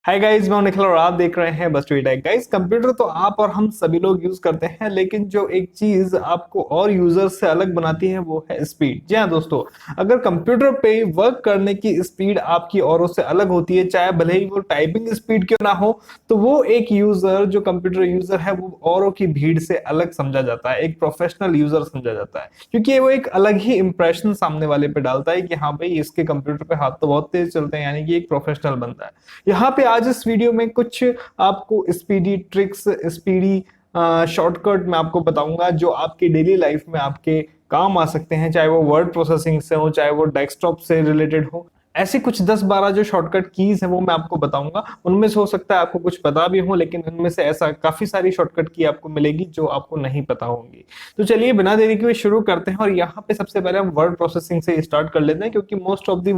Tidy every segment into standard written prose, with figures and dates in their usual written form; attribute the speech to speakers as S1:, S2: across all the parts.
S1: Hi guys, मैं निखिल और आप देख रहे हैं बस टेक। गाइस, कंप्यूटर तो आप और हम सभी लोग यूज करते हैं, लेकिन जो एक चीज आपको और यूजर से अलग बनाती है वो है स्पीड। जी हाँ दोस्तों, अगर कंप्यूटर पे वर्क करने की स्पीड आपकी औरों से अलग होती है, चाहे भले ही वो टाइपिंग स्पीड क्यों ना हो, तो वो एक यूजर जो कंप्यूटर यूजर है वो औरों की भीड़ से अलग समझा जाता है, एक प्रोफेशनल यूजर समझा जाता है, क्योंकि वो एक अलग ही इंप्रेशन सामने वाले पे डालता है कि हाँ भाई, इसके कंप्यूटर पे हाथ तो बहुत तेज चलते हैं, यानी कि एक प्रोफेशनल बनता है। यहाँ पे आज इस वीडियो में कुछ आपको स्पीडी ट्रिक्स, स्पीडी शॉर्टकट मैं आपको बताऊंगा जो आपकी डेली लाइफ में आपके काम आ सकते हैं, चाहे वो वर्ड प्रोसेसिंग से हो, चाहे वो डेस्कटॉप से रिलेटेड हो। ऐसी कुछ 10-12 जो शॉर्टकट कीज है वो मैं आपको बताऊंगा। उनमें से हो सकता है आपको कुछ पता भी हो, लेकिन इनमें से ऐसा काफी सारी शॉर्टकट की आपको मिलेगी जो आपको नहीं पता होंगी। तो चलिए बिना देरी के शुरू करते हैं, और यहाँ पे सबसे पहले हम वर्ड प्रोसेसिंग से स्टार्ट कर लेते हैं, क्योंकि मोस्ट ऑफ दी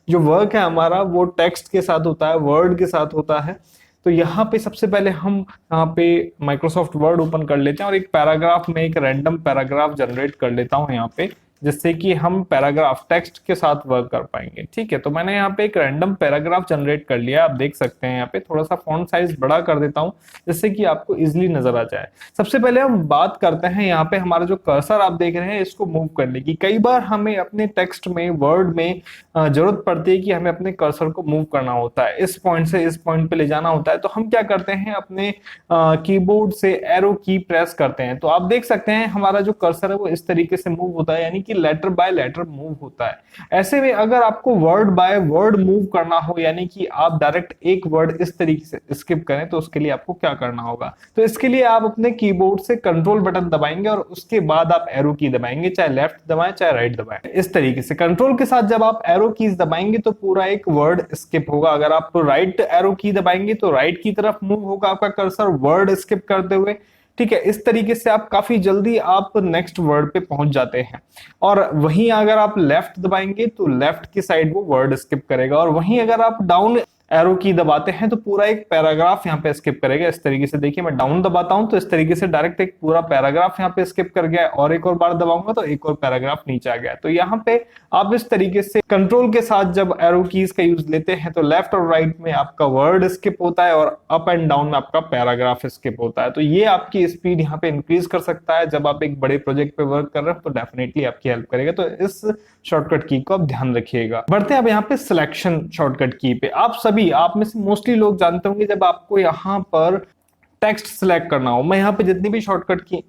S1: जो वर्क है हमारा वो टेक्स्ट के साथ होता है, वर्ड के साथ होता है। तो यहाँ पे सबसे पहले हम यहाँ पे माइक्रोसॉफ्ट वर्ड ओपन कर लेते हैं, और एक पैराग्राफ में एक रैंडम पैराग्राफ जनरेट कर लेता हूँ यहाँ पे, जिससे कि हम पैराग्राफ टेक्स्ट के साथ वर्क कर पाएंगे। ठीक है, तो मैंने यहाँ पे एक रैंडम पैराग्राफ जनरेट कर लिया। आप देख सकते हैं यहाँ पे थोड़ा सा फॉन्ट साइज बड़ा कर देता हूँ, जिससे कि आपको इजिली नजर आ जाए। सबसे पहले हम बात करते हैं यहाँ पे हमारा जो कर्सर आप देख रहे हैं इसको मूव करने की। कई बार हमें अपने टेक्स्ट में, वर्ड में जरूरत पड़ती है कि हमें अपने कर्सर को मूव करना होता है, इस पॉइंट से इस पॉइंट पे ले जाना होता है। तो हम क्या करते हैं, अपने कीबोर्ड से एरो की प्रेस करते हैं। तो आप देख सकते हैं हमारा जो कर्सर है वो इस तरीके से मूव होता है, यानी कि लेटर बाय लेटर मूव होता है। ऐसे में अगर आपको वर्ड बाय वर्ड मूव करना हो, यानी कि आप डायरेक्ट एक वर्ड इस तरीके से स्किप करें, तो उसके लिए आपको क्या करना होगा। तो इसके लिए आप अपने कीबोर्ड से कंट्रोल बटन दबाएंगे और उसके बाद आप एरो की दबाएंगे, चाहे लेफ्ट दबाएं चाहे राइट दबाएं। इस तरीके से कंट्रोल के साथ जब आप एरो कीज दबाएंगे तो पूरा एक वर्ड स्किप होगा। अगर आप राइट एरो की दबाएंगे तो राइट की तरफ मूव होगा आपका कर्सर वर्ड स्किप करते हुए। ठीक है, इस तरीके से आप काफी जल्दी आप नेक्स्ट वर्ड पे पहुंच जाते हैं। और वहीं अगर आप लेफ्ट दबाएंगे तो लेफ्ट की साइड वो वर्ड स्किप करेगा, और वहीं अगर आप डाउन एरो की दबाते हैं तो पूरा एक पैराग्राफ यहाँ पे स्किप करेगा। इस तरीके से देखिए, मैं डाउन दबाता हूं तो इस तरीके से डायरेक्ट एक पूरा पैराग्राफ यहाँ पे स्किप कर गया, और एक और बार दबाऊंगा तो एक और पैराग्राफ नीचे आ गया। तो यहाँ पे आप इस तरीके से कंट्रोल के साथ जब एरो कीज का यूज लेते हैं तो लेफ्ट और राइट में आपका वर्ड स्किप होता है, और अप एंड डाउन में आपका पैराग्राफ स्किप होता है। तो ये आपकी स्पीड यहाँ पे इंक्रीज कर सकता है। जब आप एक बड़े प्रोजेक्ट पे वर्क कर रहे हो तो डेफिनेटली आपकी हेल्प करेगा। तो इस शॉर्टकट की को आप ध्यान रखिएगा। बढ़ते हैं अब यहाँ पे सिलेक्शन शॉर्टकट की पे। आप में से मोस्टली लोग जानते होंगे, जब आपको यहाँ पर टेक्स्ट सिलेक्ट करना हो, मैं यहाँ पे जितनी भी शॉर्टकट की,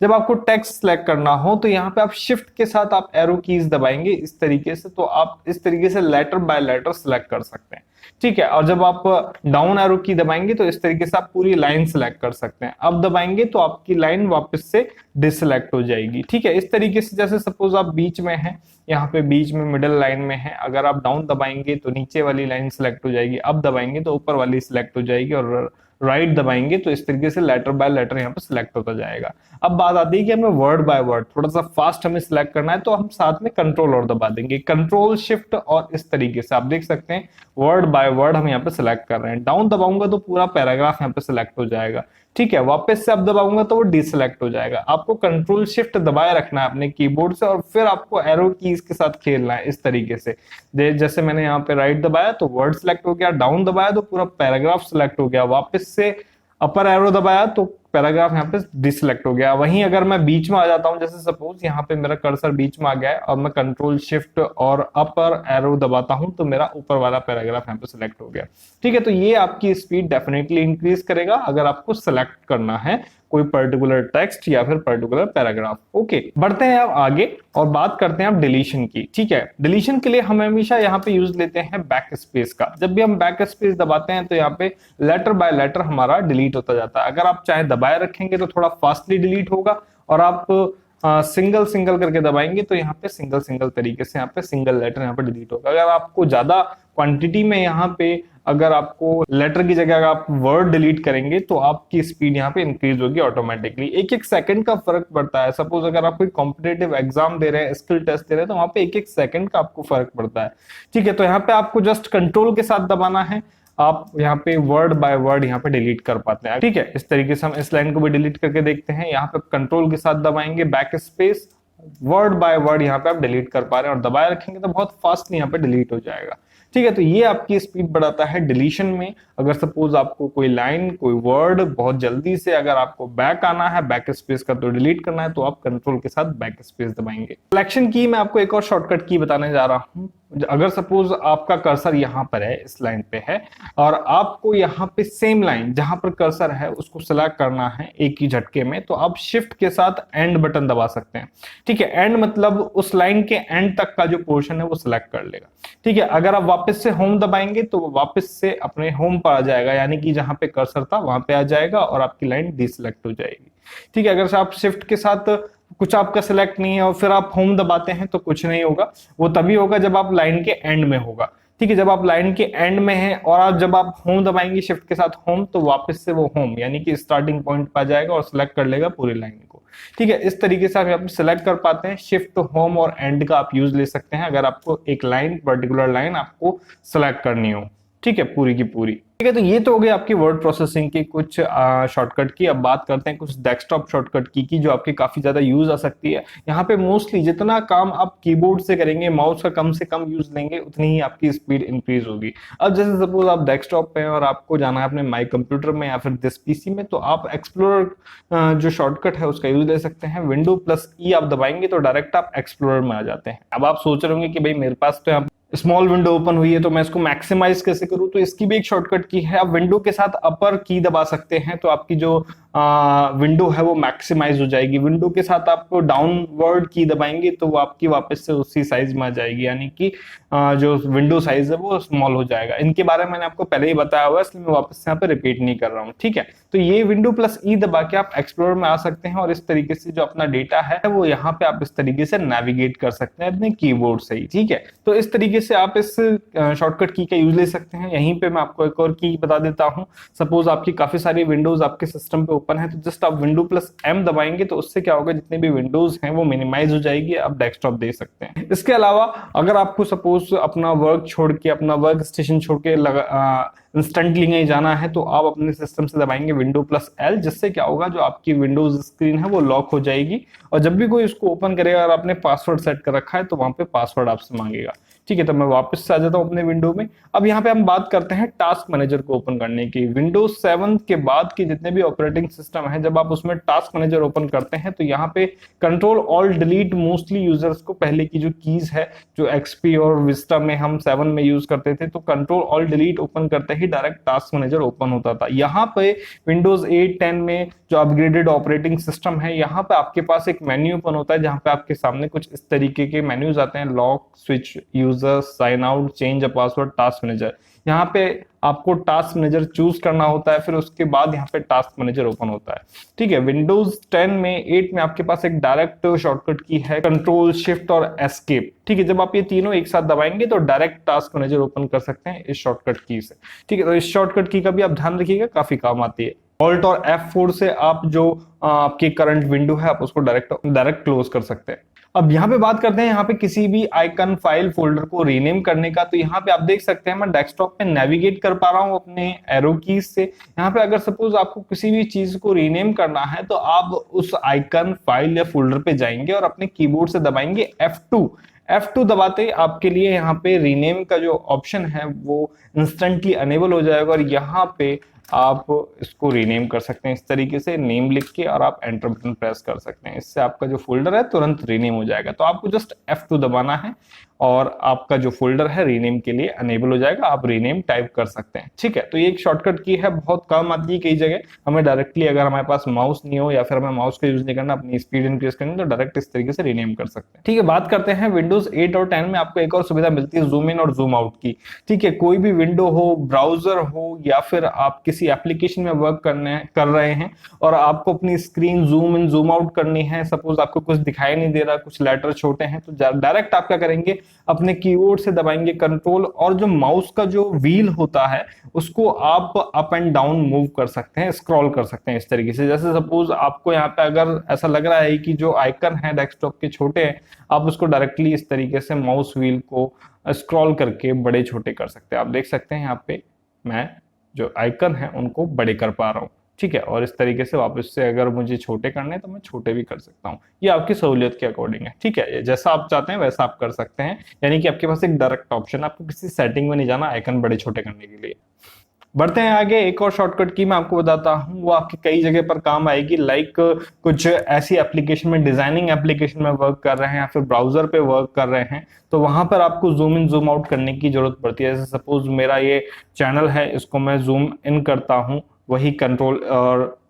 S1: जब आपको टेक्स्ट सिलेक्ट करना हो तो यहाँ पे आप शिफ्ट के साथ आप एरो कीज दबाएंगे इस तरीके से, तो आप इस तरीके से लेटर बाय लेटर सिलेक्ट कर सकते हैं। ठीक है, और जब आप डाउन एरो की दबाएंगे तो इस तरीके से आप पूरी लाइन सिलेक्ट कर सकते हैं। अब दबाएंगे तो आपकी लाइन वापस से डिसलेक्ट हो जाएगी। ठीक है, इस तरीके से जैसे सपोज आप बीच में हैं, यहाँ पे बीच में मिडिल लाइन में है, अगर आप डाउन दबाएंगे तो नीचे वाली लाइन सिलेक्ट हो जाएगी, अब दबाएंगे तो ऊपर वाली सिलेक्ट हो जाएगी, और राइट दबाएंगे तो इस तरीके से लेटर बाय लेटर यहाँ पे सिलेक्ट होता जाएगा। अब बात आती है कि हमें वर्ड बाय वर्ड थोड़ा सा फास्ट हमें सिलेक्ट करना है, तो हम साथ में कंट्रोल और दबा देंगे, कंट्रोल शिफ्ट, और इस तरीके से आप देख सकते हैं वर्ड बाय वर्ड हम यहाँ पे सिलेक्ट कर रहे हैं। डाउन दबाऊंगा तो पूरा पैराग्राफ यहाँ पे सिलेक्ट हो जाएगा। ठीक है, वापस से अब दबाऊंगा तो वो डिसलेक्ट हो जाएगा। आपको कंट्रोल शिफ्ट दबाए रखना है अपने कीबोर्ड से, और फिर आपको एरो कीज के साथ खेलना है इस तरीके से। जैसे मैंने यहाँ पे राइट दबाया तो वर्ड सिलेक्ट हो गया, डाउन दबाया तो पूरा पैराग्राफ सिलेक्ट हो गया, वापस से अपर एरो दबाया तो पैराग्राफ यहाँ पे डिसलेक्ट हो गया। वहीं अगर मैं बीच में आ जाता हूं, जैसे सपोज यहाँ पे मेरा कर्सर बीच में आ गया है और मैं कंट्रोल शिफ्ट और अपर एरो दबाता हूं तो मेरा ऊपर वाला पैराग्राफ यहाँ पे सिलेक्ट हो गया। ठीक है, तो ये आपकी स्पीड डेफिनेटली इंक्रीज करेगा अगर आपको सिलेक्ट करना है कोई पर्टिकुलर टेक्स्ट या फिर पर्टिकुलर पैराग्राफ। ओके, बढ़ते हैं अब आगे और बात करते हैं अब डिलीशन की। ठीक है, डिलीशन के लिए हम हमेशा यहाँ पे यूज लेते हैं बैक स्पेस का। जब भी हम बैक स्पेस दबाते हैं तो यहाँ पे लेटर बाय लेटर हमारा डिलीट होता जाता है। अगर आप चाहे दबाए रखेंगे तो थोड़ा फास्टली डिलीट होगा, और आप सिंगल सिंगल करके दबाएंगे तो यहाँ पे सिंगल सिंगल तरीके से यहाँ पे सिंगल लेटर यहाँ पे डिलीट होगा। अगर आपको ज्यादा क्वांटिटी में यहाँ पे अगर आपको लेटर की जगह आप वर्ड डिलीट करेंगे तो आपकी स्पीड यहाँ पे इंक्रीज होगी ऑटोमेटिकली। एक एक सेकंड का फर्क पड़ता है। सपोज अगर आप कोई कॉम्पिटेटिव एग्जाम दे रहे हैं, स्किल टेस्ट दे रहे हैं, तो वहां पे एक एक सेकंड का आपको फर्क पड़ता है। ठीक है, तो यहाँ पे आपको जस्ट कंट्रोल के साथ दबाना है, आप यहाँ पे वर्ड बाय वर्ड यहाँ पे डिलीट कर पाते हैं। ठीक है, इस तरीके से हम इस लाइन को भी डिलीट करके देखते हैं। यहाँ पे कंट्रोल के साथ दबाएंगे back space, word by word यहाँ पे आप डिलीट कर पा रहे हैं, और दबाए रखेंगे तो बहुत फास्टली यहाँ पे डिलीट हो जाएगा। ठीक है, तो ये आपकी स्पीड बढ़ाता है डिलीशन में। अगर सपोज आपको कोई लाइन, कोई वर्ड बहुत जल्दी से अगर आपको बैक आना है, बैक स्पेस का तो डिलीट करना है, तो आप कंट्रोल के साथ बैक स्पेस दबाएंगे। सिलेक्शन की मैं आपको एक और शॉर्टकट की बताने जा रहा हूं। अगर सपोज आपका कर्सर यहाँ पर है, इस लाइन पे है, और आपको यहाँ पे सेम लाइन जहां पर कर्सर है उसको सिलेक्ट करना है एक ही झटके में, तो आप शिफ्ट के साथ एंड बटन दबा सकते हैं। ठीक है, एंड मतलब उस लाइन के एंड तक का जो पोर्शन है वो सिलेक्ट कर लेगा। ठीक है, अगर आप वापस से होम दबाएंगे तो वो वापस से अपने होम पर आ जाएगा, यानी कि जहां पे कर्सर था वहां पे आ जाएगा और आपकी लाइन डिसलेक्ट हो जाएगी। ठीक है, अगर आप शिफ्ट के साथ कुछ आपका सिलेक्ट नहीं है और फिर आप होम दबाते हैं तो कुछ नहीं होगा। वो तभी होगा जब आप लाइन के एंड में होगा। ठीक है, जब आप लाइन के एंड में हैं और आप जब आप होम दबाएंगे शिफ्ट के साथ होम, तो वापस से वो होम यानी कि स्टार्टिंग पॉइंट पर आ जाएगा और सिलेक्ट कर लेगा पूरी लाइन को। ठीक है, इस तरीके से आप यहाँ पे सिलेक्ट कर पाते हैं। शिफ्ट, होम और एंड का आप यूज ले सकते हैं अगर आपको एक लाइन, पर्टिकुलर लाइन आपको सिलेक्ट करनी हो। ठीक है, पूरी की पूरी। ठीक है, तो ये तो हो गई आपकी वर्ड प्रोसेसिंग की कुछ शॉर्टकट की। अब बात करते हैं कुछ डेस्कटॉप शॉर्टकट की जो आपकी काफी ज्यादा यूज आ सकती है। यहाँ पे मोस्टली जितना काम आप कीबोर्ड से करेंगे, माउस का कम से कम यूज लेंगे, उतनी ही आपकी स्पीड इंक्रीज होगी। अब जैसे सपोज आप डेस्कटॉप पे हैं और आपको जाना है अपने माई कंप्यूटर में या फिर दिस पीसी में, तो आप एक्सप्लोरर जो शॉर्टकट है उसका यूज ले सकते हैं। विंडो प्लस ई आप दबाएंगे तो डायरेक्ट आप एक्सप्लोरर में आ जाते हैं। अब आप सोच रहे होंगे कि भाई मेरे पास तो यहाँ स्मॉल विंडो ओपन हुई है तो मैं इसको मैक्सिमाइज कैसे करूं, तो इसकी भी एक शॉर्टकट की है। आप विंडो के साथ अपर की दबा सकते हैं तो आपकी जो विंडो है वो मैक्सिमाइज हो जाएगी। विंडो के साथ आप डाउनवर्ड की दबाएंगे तो वो आपकी वापस से उसी साइज में आ जाएगी, यानी कि जो विंडो साइज है वो स्मॉल हो जाएगा। इनके बारे में मैंने आपको पहले ही बताया हुआ है, इसलिए मैं वापस से यहाँ पे रिपीट नहीं कर रहा हूँ। ठीक है, तो ये विंडो प्लस ई दबा के आप एक्सप्लोरर में आ सकते हैं और इस तरीके से जो अपना डेटा है वो यहाँ पे आप इस तरीके से नेविगेट कर सकते हैं अपने कीबोर्ड से ही। ठीक है, तो इस तरीके से आप इस शॉर्टकट की का यूज ले सकते हैं। यहीं पे मैं आपको एक और की बता देता हूँ। सपोज आपकी काफी सारी विंडोज आपके सिस्टम पे ओपन है, तो जस्ट आप विंडो प्लस एम दबाएंगे तो उससे क्या होगा, जितने भी विंडोज हैं वो मिनिमाइज हो जाएगी, आप डेस्कटॉप दे सकते हैं। इसके अलावा अगर आपको सपोज अपना वर्क छोड़ के, अपना वर्क स्टेशन छोड़ के इंस्टेंटली कहीं जाना है, तो आप अपने सिस्टम से दबाएंगे विंडो प्लस एल, जिससे क्या होगा, जो आपकी विंडोज स्क्रीन है वो लॉक हो जाएगी और जब भी कोई उसको ओपन करेगा और आपने पासवर्ड सेट कर रखा है तो वहां पे पासवर्ड आपसे मांगेगा। ठीक है, तो मैं वापस से आ जाता हूँ अपने विंडो में। अब यहाँ पे हम बात करते हैं टास्क मैनेजर को ओपन करने की। विंडोज 7 के बाद के जितने भी ऑपरेटिंग सिस्टम है, जब आप उसमें टास्क मैनेजर ओपन करते हैं तो यहाँ पे control alt delete mostly users को पहले की जो कीज है, जो एक्सपी और विस्टा में हम 7 में यूज करते थे, तो कंट्रोल ऑल्ट डिलीट ओपन करते ही डायरेक्ट टास्क मैनेजर ओपन होता था। यहाँ पे विंडोज 8, 10 में जो अपग्रेडेड ऑपरेटिंग सिस्टम है, यहाँ पे आपके पास एक मेन्यू ओपन होता है जहाँ पे आपके सामने कुछ इस तरीके के मेन्यूज आते हैं, lock, switch user, sign out, change a password, task manager. यहाँ पे आपको टास्क मैनेजर चूज करना होता है, फिर उसके बाद यहाँ पे टास्क मैनेजर ओपन होता है। ठीक है, विंडोज 10 में, 8 में आपके पास एक डायरेक्ट शॉर्टकट की है, कंट्रोल शिफ्ट और एस्केप। ठीक है, जब आप ये तीनों एक साथ दबाएंगे तो डायरेक्ट टास्क मैनेजर ओपन कर सकते हैं इस शॉर्टकट की से। ठीक है, तो इस शॉर्टकट की का भी आप ध्यान रखिएगा, काफी काम आती है। ऑल्ट और F4 से आप जो आपकी करंट विंडो है आप उसको डायरेक्ट क्लोज कर सकते हैं। अब यहाँ पे बात करते हैं यहाँ पे किसी भी आइकन, फाइल, फोल्डर को रीनेम करने का। तो यहाँ पे आप देख सकते हैं मैं डेस्कटॉप पे नेविगेट कर पा रहा हूँ अपने एरो कीज से। यहाँ पे अगर सपोज आपको किसी भी चीज को रीनेम करना है तो आप उस आइकन, फाइल या फोल्डर पे जाएंगे और अपने कीबोर्ड से दबाएंगे F2 दबाते आपके लिए यहाँ पे रीनेम का जो ऑप्शन है वो इंस्टेंटली अनेबल हो जाएगा और यहाँ पे आप इसको रीनेम कर सकते हैं इस तरीके से, नेम लिख के, और आप एंटर बटन प्रेस कर सकते हैं। इससे आपका जो फोल्डर है तुरंत रीनेम हो जाएगा। तो आपको जस्ट F2 दबाना है और आपका जो फोल्डर है रीनेम के लिए अनेबल हो जाएगा, आप रीनेम टाइप कर सकते हैं। ठीक है, तो ये एक शॉर्टकट की है, बहुत काम आती है कई जगह। हमें डायरेक्टली अगर हमारे पास माउस नहीं हो या फिर हमें माउस का यूज नहीं करना, अपनी स्पीड इंक्रीज करनी, तो डायरेक्ट इस तरीके से रीनेम कर सकते हैं। ठीक है, बात करते हैं विंडोज 8 और 10 में आपको एक और सुविधा मिलती है, जूम इन और जूम आउट की। ठीक है, कोई भी विंडो हो, ब्राउजर हो या फिर आप किसी एप्लीकेशन में वर्क कर रहे हैं और आपको अपनी screen zoom in zoom out करनी है, सपोज आपको कुछ दिखाई नहीं दे रहा, कुछ लेटर छोटे हैं, तो डायरेक्ट आप क्या करेंगे, अपने कीबोर्ड से दबाएंगे कंट्रोल और जो माउस का जो व्हील होता है उसको आप अप एंड डाउन मूव कर सकते हैं, स्क्रॉल कर सकते हैं इस तरीके से। जैसे सपोज आपको यहाँ पे अगर ऐसा लग रहा है कि जो आइकन है डेस्कटॉप के छोटे हैं, आप उसको डायरेक्टली इस तरीके से माउस व्हील को स्क्रॉल करके बड़े छोटे कर सकते हैं। आप देख सकते हैं यहाँ पे मैं जो आइकन है उनको बड़े कर पा रहा हूँ। ठीक है। और इस तरीके से वापस से अगर मुझे छोटे करने हैं तो मैं छोटे भी कर सकता हूँ। ये आपकी सहूलियत के अकॉर्डिंग है, ठीक है। जैसा आप चाहते हैं वैसा आप कर सकते हैं, यानी कि आपके पास एक डायरेक्ट ऑप्शन, आपको किसी सेटिंग में नहीं जाना आइकन बड़े छोटे करने के लिए। बढ़ते हैं आगे। एक और शॉर्टकट की मैं आपको बताता हूँ, वो आपकी कई जगह पर काम आएगी। लाइक कुछ ऐसी एप्लीकेशन में, डिजाइनिंग एप्लीकेशन में वर्क कर रहे हैं या फिर ब्राउजर पे वर्क कर रहे हैं, तो वहां पर आपको जूम इन जूम आउट करने की जरूरत पड़ती है। जैसे सपोज मेरा ये चैनल है, इसको मैं जूम इन करता हूँ, वही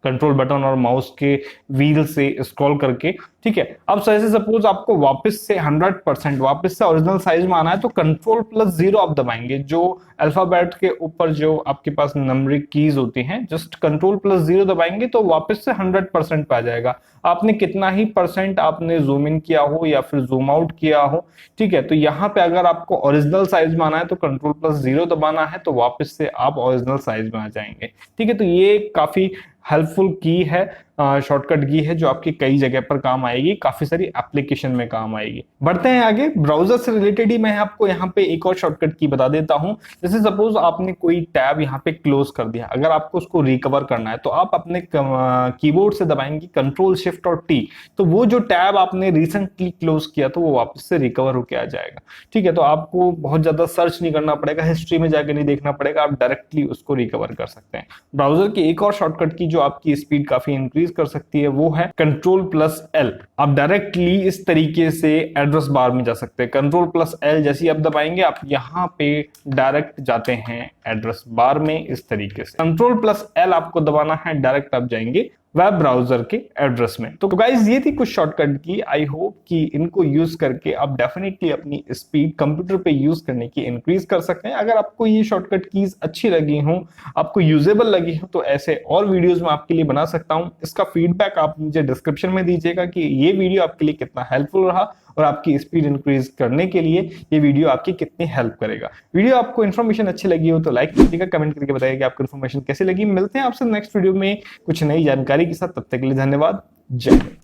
S1: कंट्रोल बटन और माउस के व्हील से स्क्रॉल करके, ठीक है। अब जैसे सपोज आपको वापस से 100% वापस से ओरिजिनल साइज में आना है, तो कंट्रोल+0 आप दबाएंगे। जो अल्फाबेट के ऊपर जो आपके पास नंबरिक कीज होती हैं, जस्ट कंट्रोल+0 दबाएंगे तो वापस से 100% पे आ जाएगा। आपने कितना ही परसेंट आपने जूम इन किया हो या फिर जूम आउट किया हो, ठीक है। तो यहाँ पे अगर आपको ओरिजिनल साइज में आना है तो कंट्रोल+0 दबाना है, तो वापस से आप ओरिजिनल साइज में आ जाएंगे, ठीक है। तो ये काफी हेल्पफुल की है, शॉर्टकट की है, जो आपकी कई जगह पर काम आएगी, काफी सारी एप्लीकेशन में काम आएगी। बढ़ते हैं आगे। ब्राउजर से रिलेटेड ही मैं आपको यहाँ पे एक और शॉर्टकट की बता देता हूँ। जैसे सपोज आपने कोई टैब यहाँ पे क्लोज कर दिया, अगर आपको उसको रिकवर करना है तो आप अपने कीबोर्ड से दबाएंगे Ctrl+Shift+T, तो वो जो टैब आपने रिसेंटली क्लोज किया तो वो वापस से रिकवर होकर आ जाएगा, ठीक है। तो आपको बहुत ज्यादा सर्च नहीं करना पड़ेगा, हिस्ट्री में जाकर नहीं देखना पड़ेगा, आप डायरेक्टली उसको रिकवर कर सकते हैं। ब्राउजर की एक और शॉर्टकट की जो आपकी स्पीड काफी इंक्रीज कर सकती है वो है Ctrl+L। आप डायरेक्टली इस तरीके से एड्रेस बार में जा सकते हैं। Ctrl+L जैसे ही आप दबाएंगे, आप यहाँ पे डायरेक्ट जाते हैं एड्रेस बार में इस तरीके से। Ctrl+L आपको दबाना है, डायरेक्ट आप जाएंगे वेब ब्राउजर के एड्रेस में। तो गाइज ये थी कुछ शॉर्टकट की। आई होप कि इनको यूज करके आप डेफिनेटली अपनी स्पीड कंप्यूटर पे यूज करने की इंक्रीज कर सकते हैं। अगर आपको ये शॉर्टकट कीज अच्छी लगी हो, आपको यूजेबल लगी हो, तो ऐसे और वीडियोस मैं आपके लिए बना सकता हूं। इसका फीडबैक आप मुझे डिस्क्रिप्शन में दीजिएगा कि ये वीडियो आपके लिए कितना हेल्पफुल रहा और आपकी स्पीड इंक्रीज करने के लिए ये वीडियो आपकी कितनी हेल्प करेगा। वीडियो आपको इन्फॉर्मेशन अच्छी लगी हो तो लाइक कीजिएगा, कमेंट करके बताइए कि आपको इन्फॉर्मेशन कैसी लगी। मिलते हैं आपसे नेक्स्ट वीडियो में कुछ नई जानकारी के साथ, तब तक के लिए धन्यवाद। जय हिंद।